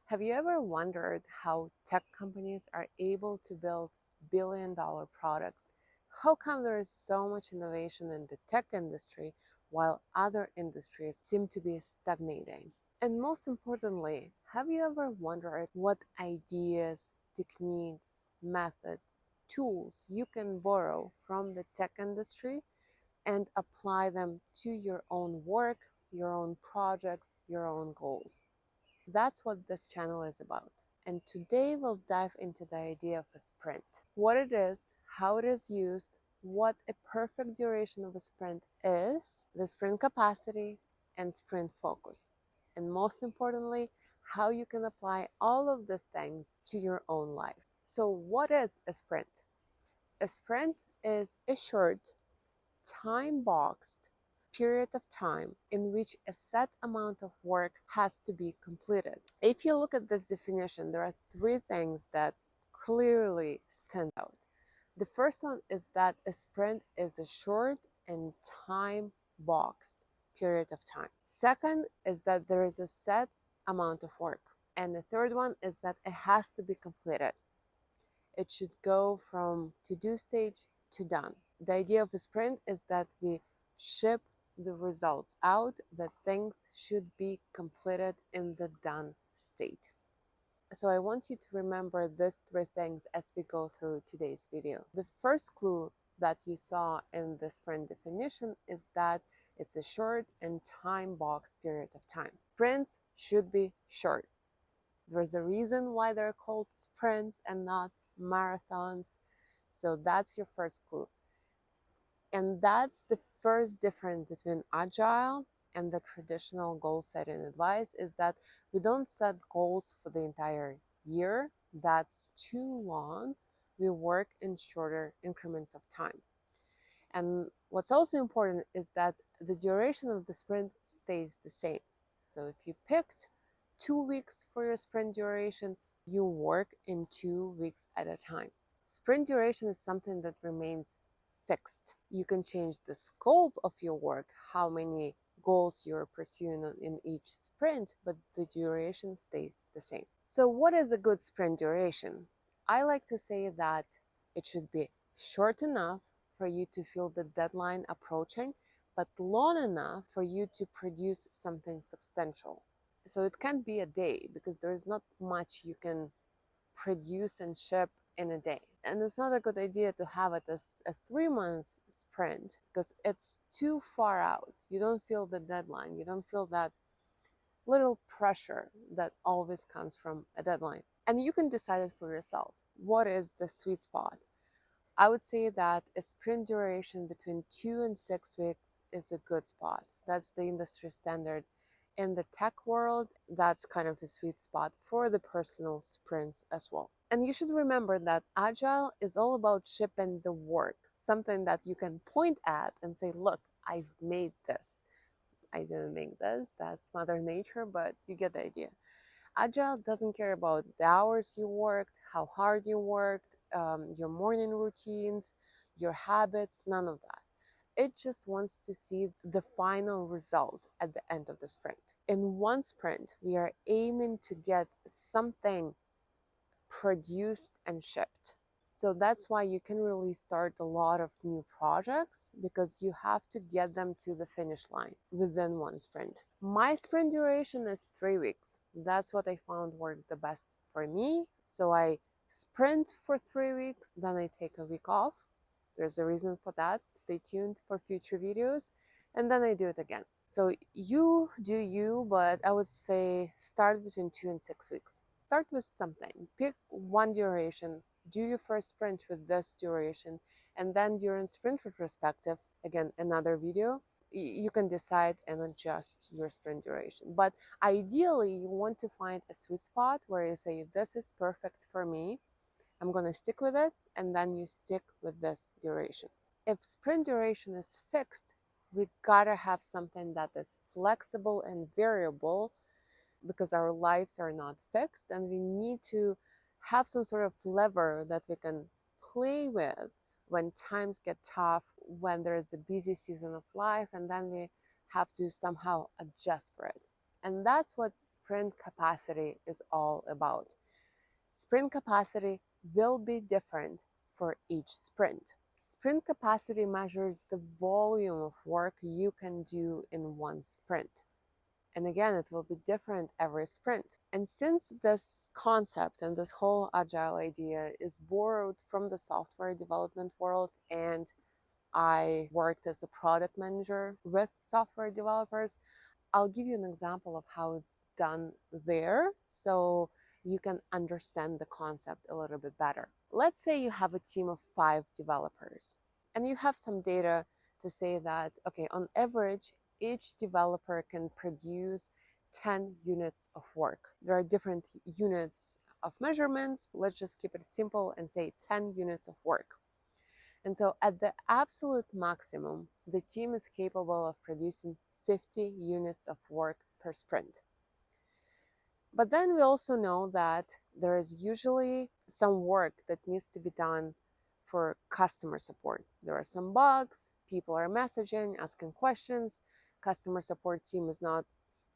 Have you ever wondered how tech companies are able to build billion-dollar products? How come there is so much innovation in the tech industry while other industries seem to be stagnating? And most importantly, have you ever wondered what ideas, techniques, methods, tools you can borrow from the tech industry and apply them to your own work, your own projects, your own goals? That's what this channel is about. And today we'll dive into the idea of a sprint, what it is, how it is used, what a perfect duration of a sprint is, the sprint capacity, and sprint focus. And most importantly, how you can apply all of these things to your own life. So what is a sprint? A sprint is a short, time-boxed period of time in which a set amount of work has to be completed. If you look at this definition, there are three things that clearly stand out. The first one is that a sprint is a short and time-boxed period of time. Second is that there is a set amount of work. And the third one is that it has to be completed. It should go from to-do stage to done. The idea of a sprint is that we ship the results out, that things should be completed in the done state. So I want you to remember these three things as we go through today's video. The first clue that you saw in the sprint definition is that it's a short and time-boxed period of time. Sprints should be short. There's a reason why they're called sprints and not marathons. So that's your first clue. And that's the first difference between Agile and the traditional goal setting advice, is that we don't set goals for the entire year. That's too long. We work in shorter increments of time. And what's also important is that the duration of the sprint stays the same. So if you picked 2 weeks for your sprint duration, you work in 2 weeks at a time. Sprint duration is something that remains fixed. You can change the scope of your work, how many goals you're pursuing in each sprint, but the duration stays the same. So what is a good sprint duration? I like to say that it should be short enough for you to feel the deadline approaching, but long enough for you to produce something substantial. So it can't be a day, because there is not much you can produce and ship in a day. And it's not a good idea to have it as a 3-month sprint, because it's too far out. You don't feel the deadline. You don't feel that little pressure that always comes from a deadline. And you can decide it for yourself. What is the sweet spot? I would say that a sprint duration between 2 and 6 weeks is a good spot. That's the industry standard. In the tech world, that's kind of a sweet spot for the personal sprints as well. And you should remember that Agile is all about shipping the work, something that you can point at and say, look, I've made this. I didn't make this, that's Mother Nature, but you get the idea. Agile doesn't care about the hours you worked, how hard you worked, your morning routines, your habits, none of that. It just wants to see the final result at the end of the sprint. In one sprint, we are aiming to get something produced and shipped. So that's why you can really start a lot of new projects, because you have to get them to the finish line within one sprint. My sprint duration is 3 weeks. That's what I found worked the best for me. So I sprint for 3 weeks, then I take a week off. There's a reason for that. Stay tuned for future videos. And then I do it again. So you do you, but I would say start between 2 and 6 weeks. Start with something. Pick one duration. Do your first sprint with this duration. And then during sprint retrospective, again, another video, you can decide and adjust your sprint duration. But ideally, you want to find a sweet spot where you say, this is perfect for me. I'm going to stick with it, and then you stick with this duration. If sprint duration is fixed, we gotta have something that is flexible and variable, because our lives are not fixed, and we need to have some sort of lever that we can play with when times get tough, when there is a busy season of life, and then we have to somehow adjust for it. And that's what sprint capacity is all about. Sprint capacity will be different for each sprint. Sprint capacity measures the volume of work you can do in one sprint. And again, it will be different every sprint. And since this concept and this whole agile idea is borrowed from the software development world, and I worked as a product manager with software developers, I'll give you an example of how it's done there so you can understand the concept a little bit better. Let's say you have a team of 5 developers and you have some data to say that, okay, on average, each developer can produce 10 units of work. There are different units of measurements. Let's just keep it simple and say 10 units of work. And so at the absolute maximum, the team is capable of producing 50 units of work per sprint. But then we also know that there is usually some work that needs to be done for customer support. There are some bugs, people are messaging, asking questions, customer support team is not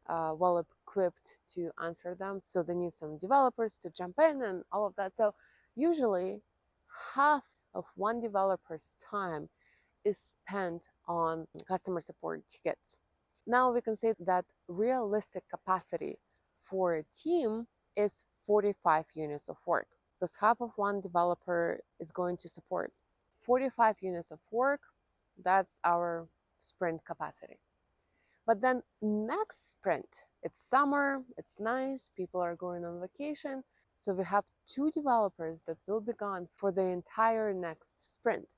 well equipped to answer them, so they need some developers to jump in and all of that. So usually half of one developer's time is spent on customer support tickets. Now we can say that realistic capacity for a team is 45 units of work, because half of one developer is going to support 45 units of work. That's our sprint capacity. But then next sprint, it's summer, it's nice, people are going on vacation. So we have 2 developers that will be gone for the entire next sprint.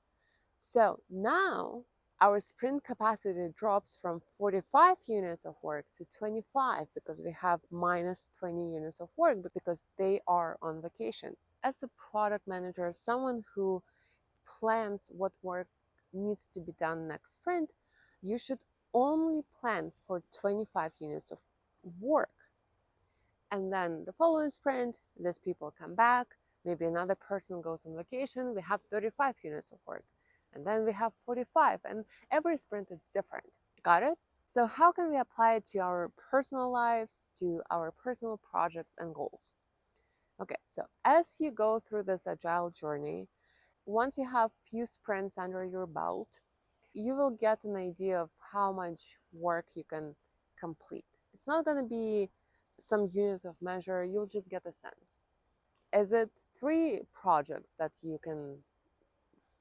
So now our sprint capacity drops from 45 units of work to 25 because we have minus 20 units of work because they are on vacation. As a product manager, someone who plans what work needs to be done next sprint, you should only plan for 25 units of work. And then the following sprint, these people come back, maybe another person goes on vacation, we have 35 units of work. And then we have 45, and every sprint is different. Got it? So how can we apply it to our personal lives, to our personal projects and goals? Okay, so as you go through this agile journey, once you have few sprints under your belt, you will get an idea of how much work you can complete. It's not going to be some unit of measure, you'll just get a sense. Is it 3 projects that you can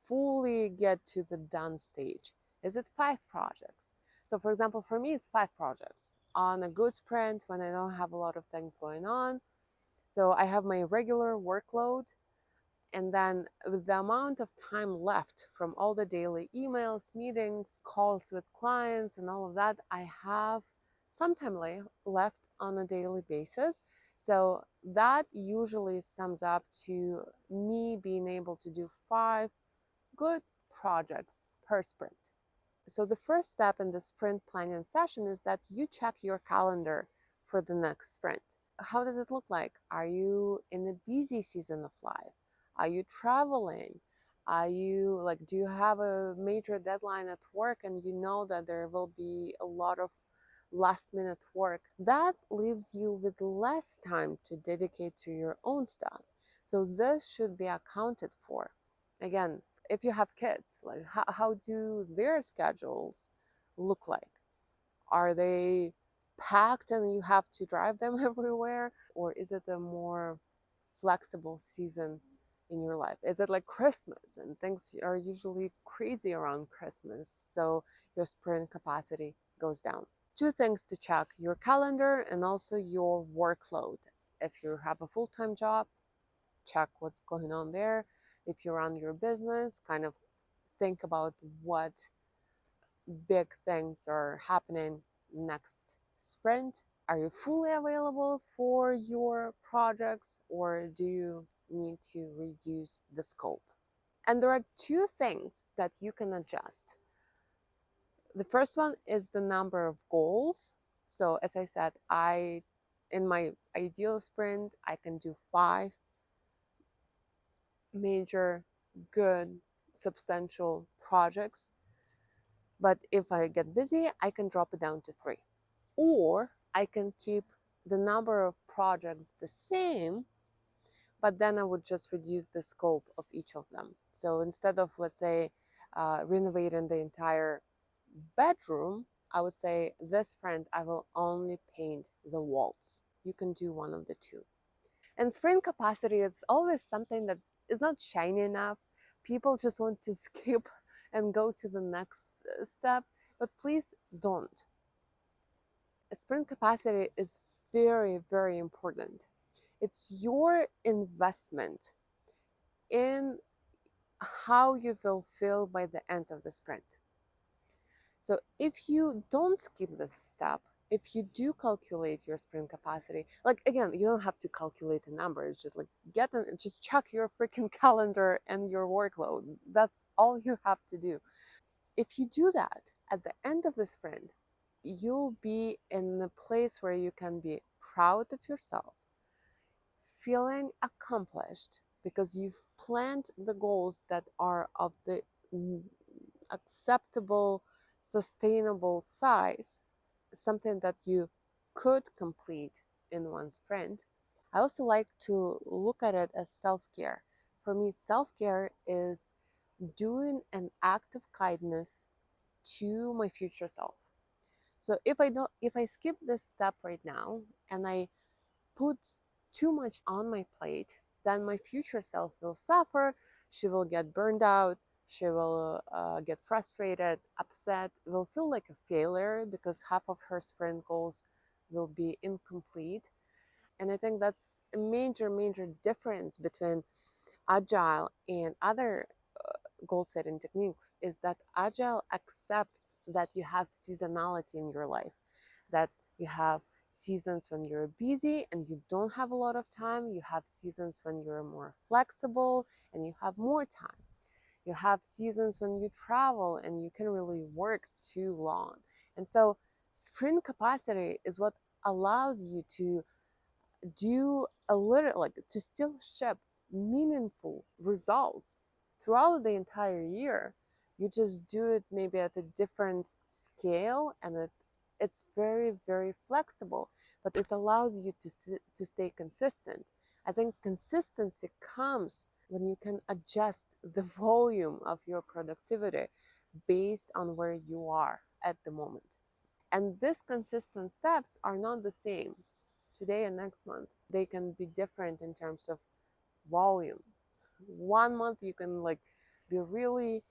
fully get to the done stage? Is it 5 projects? So for example, for me, it's 5 projects on a good sprint when I don't have a lot of things going on. So I have my regular workload, and then with the amount of time left from all the daily emails, meetings, calls with clients, and all of that, I have some time left on a daily basis. So that usually sums up to me being able to do 5 good projects per sprint. So the first step in the sprint planning session is that you check your calendar for the next sprint. How does it look like? Are you in a busy season of life? Are you traveling? Do you have a major deadline at work and you know that there will be a lot of last minute work? That leaves you with less time to dedicate to your own stuff. So this should be accounted for. Again, if you have kids, like how do their schedules look like? Are they packed and you have to drive them everywhere? Or is it a more flexible season in your life? Is it like Christmas and things are usually crazy around Christmas, so your sprint capacity goes down? 2 things to check: your calendar and also your workload. If you have a full-time job, check what's going on there. If you run your business, kind of think about what big things are happening next sprint. Are you fully available for your projects, or do you need to reduce the scope? And there are 2 things that you can adjust. The first one is the number of goals. So as I said, in my ideal sprint, I can do 5 major, good, substantial projects. But if I get busy, I can drop it down to 3. Or I can keep the number of projects the same, but then I would just reduce the scope of each of them. So instead of, let's say, renovating the entire bedroom, I would say this sprint I will only paint the walls. You can do one of the two. And sprint capacity is always something that is not shiny enough. People just want to skip and go to the next step, but please don't. Sprint capacity is very, very important. It's your investment in how you will feel by the end of the sprint. So if you don't skip this step, if you do calculate your sprint capacity, like again, you don't have to calculate a number. It's just like just check your freaking calendar and your workload. That's all you have to do. If you do that at the end of the sprint, you'll be in a place where you can be proud of yourself, feeling accomplished because you've planned the goals that are of the acceptable, sustainable size, something that you could complete in one sprint. I also like to look at it as self care. For me, self care is doing an act of kindness to my future self. So if I skip this step right now and I put too much on my plate, then my future self will suffer. She will get burned out. She will get frustrated, upset, will feel like a failure because half of her sprint goals will be incomplete. And I think that's a major, major difference between Agile and other goal setting techniques is that Agile accepts that you have seasonality in your life, that you have seasons when you're busy and you don't have a lot of time. You have seasons when you're more flexible and you have more time. You have seasons when you travel and you can really work too long. And so sprint capacity is what allows you to do a little, like to still ship meaningful results throughout the entire year. You just do it maybe at a different scale, and it's very, very flexible, but it allows you to stay consistent. I think consistency comes when you can adjust the volume of your productivity based on where you are at the moment. And these consistent steps are not the same today and next month. They can be different in terms of volume. One month you can like be really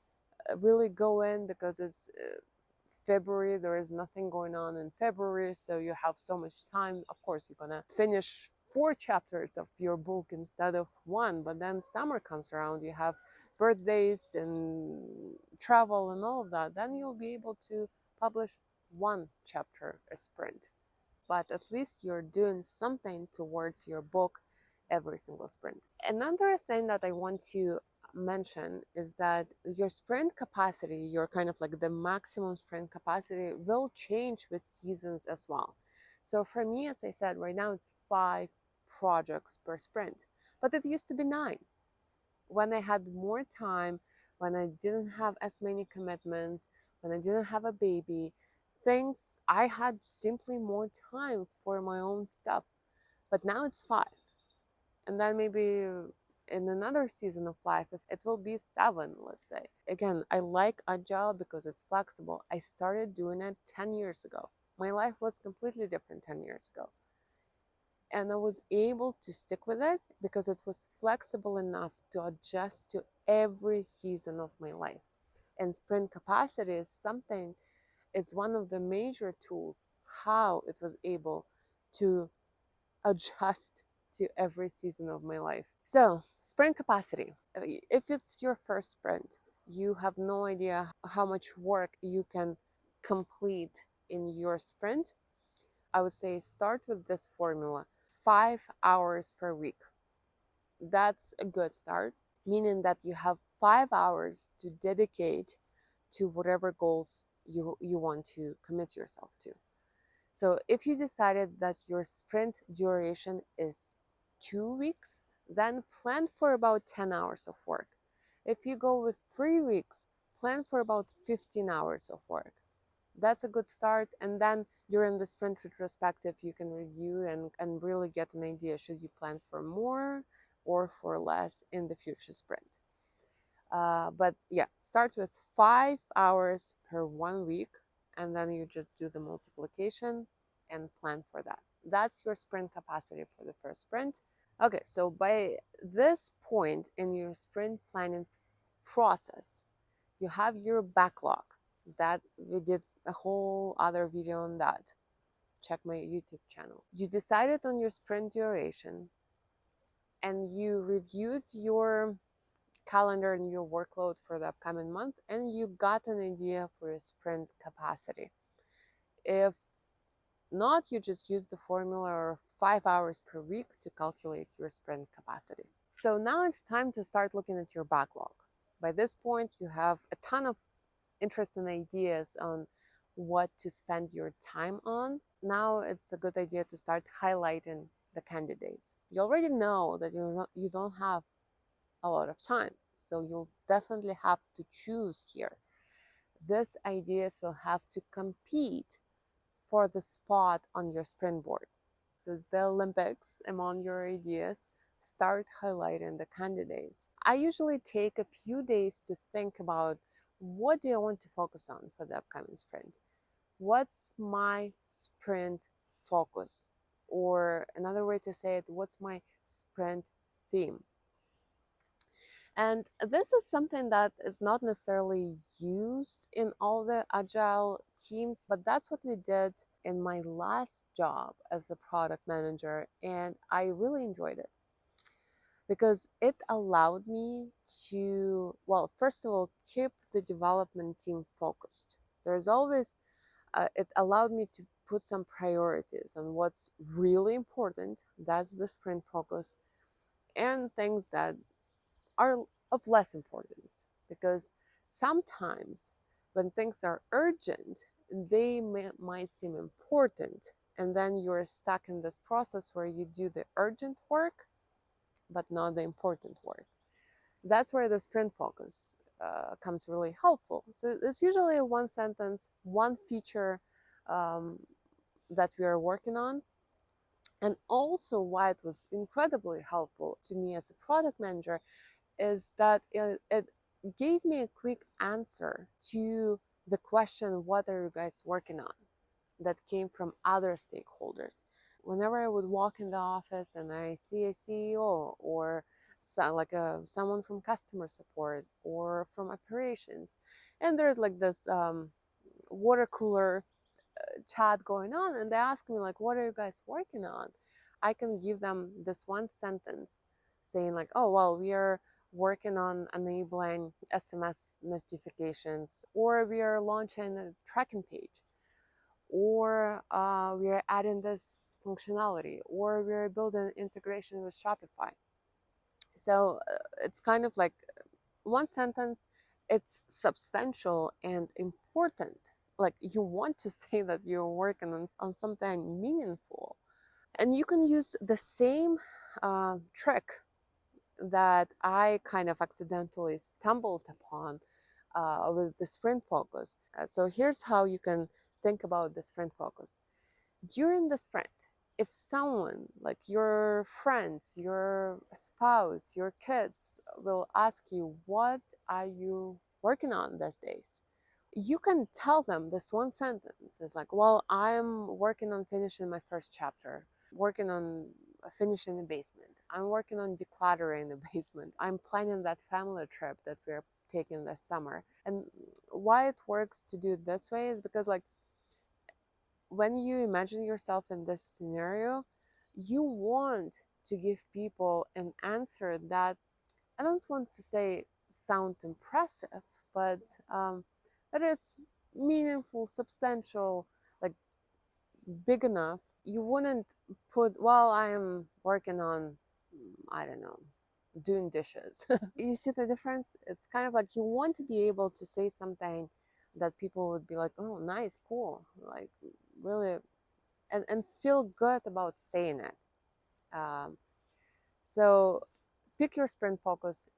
go in because it's February, there is nothing going on in February, so you have so much time. Of course, you're gonna finish 4 chapters of your book instead of one, but then summer comes around, you have birthdays and travel and all of that, then you'll be able to publish 1 chapter a sprint. But at least you're doing something towards your book every single sprint. Another thing that I want to mention is that your sprint capacity, your kind of like the maximum sprint capacity, will change with seasons as well. So for me, as I said, right now it's 5 projects per sprint, but it used to be 9. When I had more time, when I didn't have as many commitments, when I didn't have a baby, things I had simply more time for my own stuff. But now it's 5. And then maybe in another season of life, if it will be 7, let's say. Again, I like Agile because it's flexible. I started doing it 10 years ago. My life was completely different 10 years ago. And I was able to stick with it because it was flexible enough to adjust to every season of my life. And sprint capacity is one of the major tools how it was able to adjust to every season of my life. So, sprint capacity. If it's your first sprint, you have no idea how much work you can complete in your sprint. I would say start with this formula: 5 hours per week. That's a good start, meaning that you have 5 hours to dedicate to whatever goals you want to commit yourself to. So if you decided that your sprint duration is 2 weeks, then plan for about 10 hours of work. If you go with 3 weeks, plan for about 15 hours of work. That's a good start. And then during the sprint retrospective, you can review and really get an idea, should you plan for more or for less in the future sprint. But yeah, start with 5 hours per 1 week, and then you just do the multiplication and plan for that. That's your sprint capacity for the first sprint. Okay, so by this point in your sprint planning process, you have your backlog. That we did a whole other video on that. Check my YouTube channel. You decided on your sprint duration, and you reviewed your calendar and your workload for the upcoming month, and you got an idea for your sprint capacity. If not, you just use the formula of 5 hours per week to calculate your sprint capacity. So now it's time to start looking at your backlog. By this point, you have a ton of interesting ideas on what to spend your time on. Now it's a good idea to start highlighting the candidates. You already know that you don't have a lot of time, so you'll definitely have to choose here. These ideas will have to compete for the spot on your sprint board. So it's the Olympics among your ideas. Start highlighting the candidates. I usually take a few days to think about, what do I want to focus on for the upcoming sprint? What's my sprint focus? Or another way to say it, what's my sprint theme? And this is something that is not necessarily used in all the agile teams, but that's what we did in my last job as a product manager. And I really enjoyed it because it allowed me to, well, first of all, keep the development team focused. There's always, it allowed me to put some priorities on what's really important. That's the sprint focus, and things that are of less importance, because sometimes when things are urgent, they might seem important, and then you're stuck in this process where you do the urgent work but not the important work. That's where the sprint focus comes really helpful. So it's usually one sentence, one feature that we are working on. And also why it was incredibly helpful to me as a product manager is that it gave me a quick answer to the question, what are you guys working on? That came from other stakeholders. Whenever I would walk in the office and I see a CEO or someone from customer support or from operations, and there's like this water cooler chat going on, and they ask me like, what are you guys working on? I can give them this one sentence saying like, oh, well, we are working on enabling SMS notifications, or we are launching a tracking page, or we are adding this functionality, or we are building integration with Shopify. So it's kind of like one sentence. It's substantial and important. Like, you want to say that you're working on something meaningful. And you can use the same trick that I kind of accidentally stumbled upon with the sprint focus. So here's how you can think about the sprint focus. During the sprint, if someone like your friend, your spouse, your kids will ask you, what are you working on these days? You can tell them this one sentence. It's like, well, I'm working on finishing my first chapter, working on finishing the basement. I'm working on decluttering the basement. I'm planning that family trip that we're taking this summer. And why it works to do it this way is because, like, when you imagine yourself in this scenario, you want to give people an answer that, I don't want to say sound impressive, but that it's meaningful, substantial, like big enough. You wouldn't put, well, I am working on, I don't know, doing dishes. You see the difference? It's kind of like you want to be able to say something that people would be like, oh, nice, cool, like really, and feel good about saying it. So pick your sprint focus.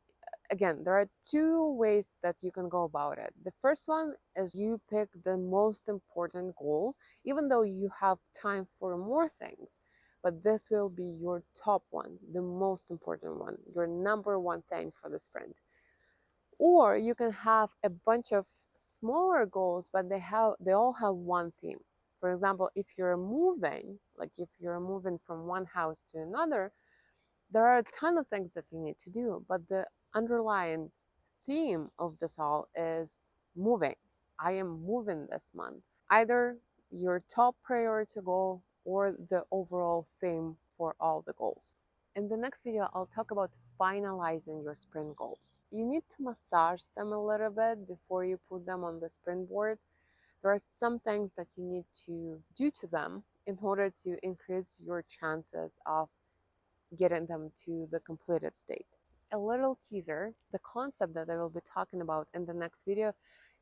again, there are two ways that you can go about it. The first one is you pick the most important goal, even though you have time for more things, but this will be your top one, the most important one, your number one thing for the sprint. Or you can have a bunch of smaller goals, but they all have one theme. For example, if you're moving, like if you're moving from one house to another, there are a ton of things that you need to do, but the underlying theme of this all is moving. I am moving this month. Either your top priority goal or the overall theme for all the goals. In the next video, I'll talk about finalizing your sprint goals. You need to massage them a little bit before you put them on the sprint board. There are some things that you need to do to them in order to increase your chances of getting them to the completed state. A little teaser, the concept that I will be talking about in the next video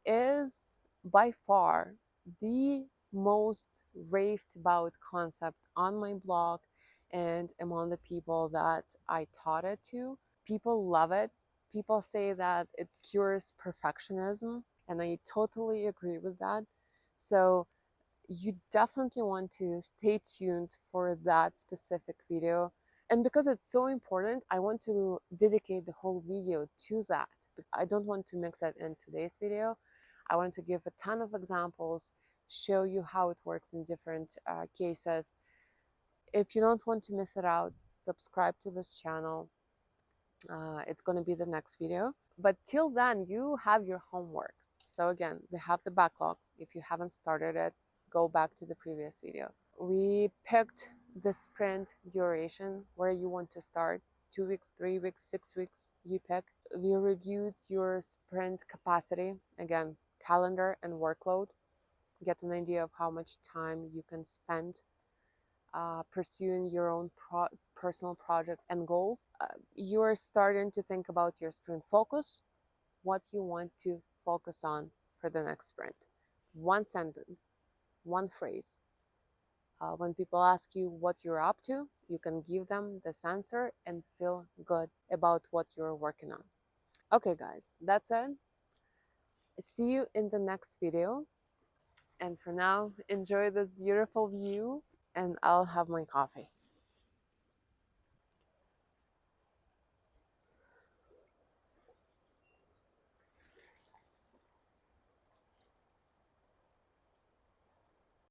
is by far the most raved about concept on my blog and among the people that I taught it to. People love it. People say that it cures perfectionism, and I totally agree with that. So you definitely want to stay tuned for that specific video. And because it's so important, I want to dedicate the whole video to that. I don't want to mix it in today's video. I want to give a ton of examples, show you how it works in different cases. If you don't want to miss it out, subscribe to this channel. It's going to be the next video. But till then, you have your homework. So again, we have the backlog. If you haven't started it, go back to the previous video. We picked the sprint duration, where you want to start, 2 weeks, 3 weeks, 6 weeks, you pick. We reviewed your sprint capacity, again, calendar and workload, get an idea of how much time you can spend pursuing your own personal projects and goals. You're starting to think about your sprint focus, what you want to focus on for the next sprint. One sentence, one phrase. When people ask you what you're up to, you can give them this answer and feel good about what you're working on. Okay, guys, that's it. See you in the next video. And for now, enjoy this beautiful view, and I'll have my coffee.